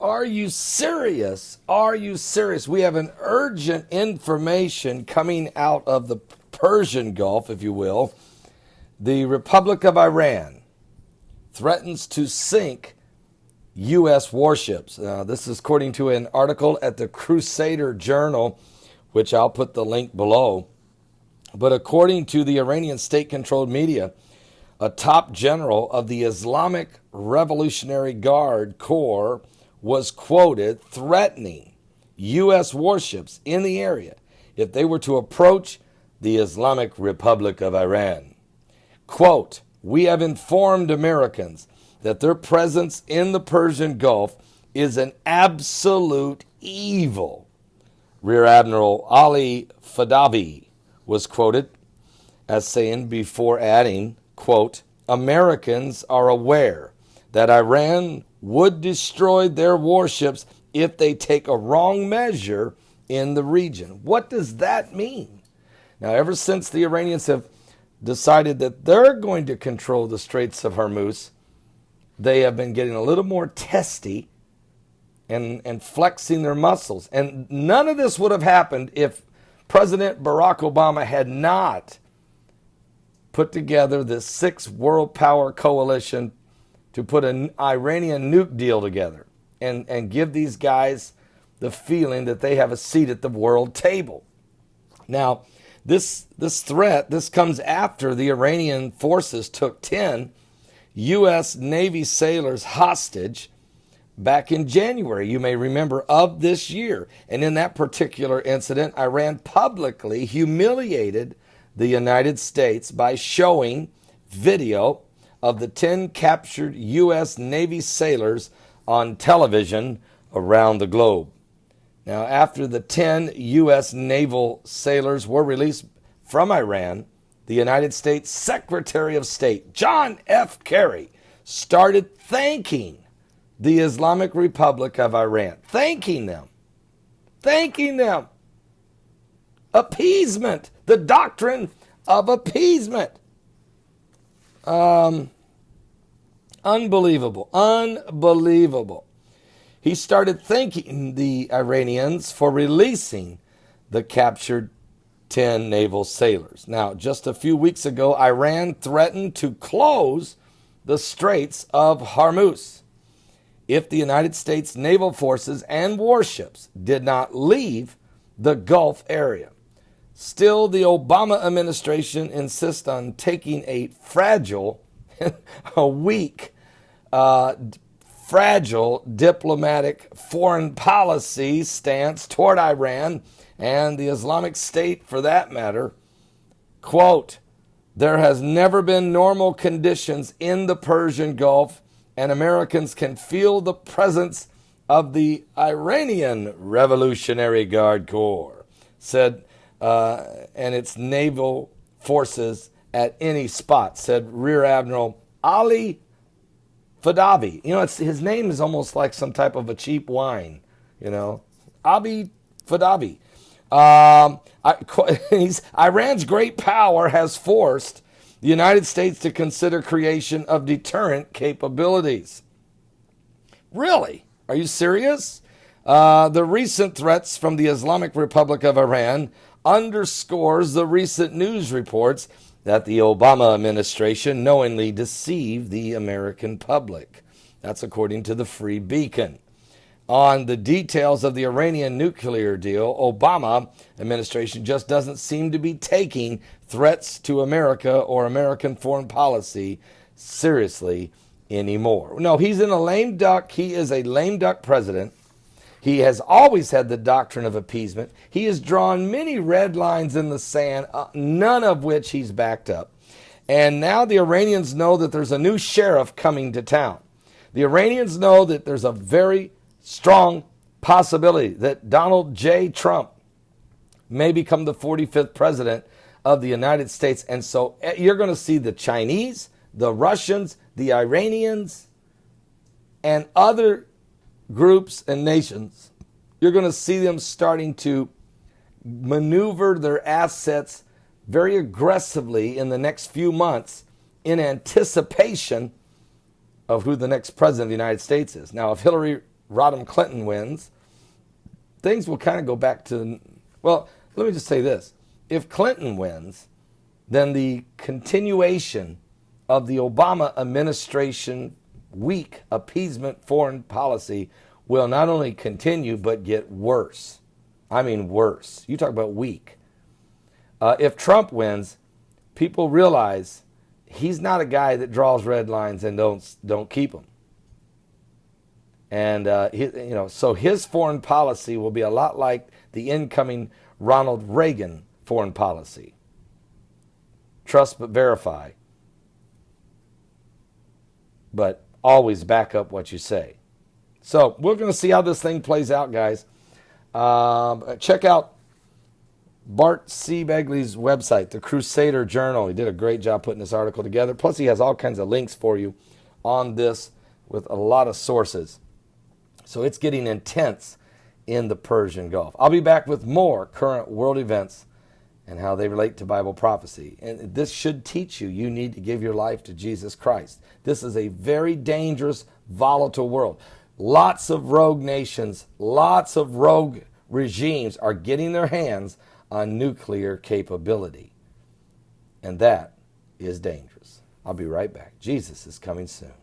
Are you serious? Are you serious? We have an urgent information coming out of the Persian Gulf, if you will. The Republic of Iran threatens to sink U.S. warships. This is according to an article at the Crusader Journal, which I'll put the link below. But according to the Iranian state-controlled media, a top general of the Islamic Revolutionary Guard Corps was quoted threatening U.S. warships in the area if they were to approach the Islamic Republic of Iran. Quote, "We have informed Americans that their presence in the Persian Gulf is an absolute evil." Rear Admiral Ali Fadavi was quoted as saying, before adding, quote, "Americans are aware that Iran would destroy their warships if they take a wrong measure in the region." What does that mean? Now, ever since the Iranians have decided that they're going to control the Straits of Hormuz, they have been getting a little more testy and flexing their muscles. And none of this would have happened if President Barack Obama had not put together this 6 world power coalition to put an Iranian nuke deal together and give these guys the feeling that they have a seat at the world table. Now, this threat, this comes after the Iranian forces took 10 U.S. Navy sailors hostage back in January, you may remember, of this year. And in that particular incident, Iran publicly humiliated the United States by showing video of the 10 captured U.S. Navy sailors on television around the globe. Now, after the 10 U.S. naval sailors were released from Iran, the United States Secretary of State, John F. Kerry, started thanking the Islamic Republic of Iran. Thanking them. Appeasement. The doctrine of appeasement. Unbelievable. He started thanking the Iranians for releasing the captured 10 naval sailors. Now, just a few weeks ago, Iran threatened to close the Straits of Hormuz if the United States naval forces and warships did not leave the Gulf area. Still, the Obama administration insists on taking a weak, fragile diplomatic foreign policy stance toward Iran and the Islamic State for that matter. Quote, "There has never been normal conditions in the Persian Gulf, and Americans can feel the presence of the Iranian Revolutionary Guard Corps," said, and its naval forces at any spot, said Rear Admiral Ali Fadavi. You know, his name is almost like some type of a cheap wine, you know. Ali Fadavi. Iran's great power has forced the United States to consider creation of deterrent capabilities. Really? Are you serious? The recent threats from the Islamic Republic of Iran underscores the recent news reports that the Obama administration knowingly deceived the American public. That's according to the Free Beacon. On the details of the Iranian nuclear deal, Obama administration just doesn't seem to be taking threats to America or American foreign policy seriously anymore. No, he's in a lame duck. He is a lame duck president. He has always had the doctrine of appeasement. He has drawn many red lines in the sand, none of which he's backed up. And now the Iranians know that there's a new sheriff coming to town. The Iranians know that there's a very strong possibility that Donald J. Trump may become the 45th president of the United States. And so you're going to see the Chinese, the Russians, the Iranians, and other groups and nations. You're going to see them starting to maneuver their assets very aggressively in the next few months in anticipation of who the next president of the United States is. Now, if Hillary Rodham Clinton wins, things will kind of go back to, well, let me just say this. If Clinton wins, then the continuation of the Obama administration weak appeasement foreign policy will not only continue, but get worse. I mean worse. You talk about weak. If Trump wins, people realize he's not a guy that draws red lines and don't keep them. And so his foreign policy will be a lot like the incoming Ronald Reagan foreign policy. Trust but verify, but always back up what you say. So we're going to see how this thing plays out, guys. Check out Bart C. Begley's website, the Crusader Journal. He did a great job putting this article together. Plus, he has all kinds of links for you on this with a lot of sources. So it's getting intense in the Persian Gulf. I'll be back with more current world events and how they relate to Bible prophecy. And this should teach you need to give your life to Jesus Christ. This is a very dangerous, volatile world. Lots of rogue nations, lots of rogue regimes are getting their hands on nuclear capability. And that is dangerous. I'll be right back. Jesus is coming soon.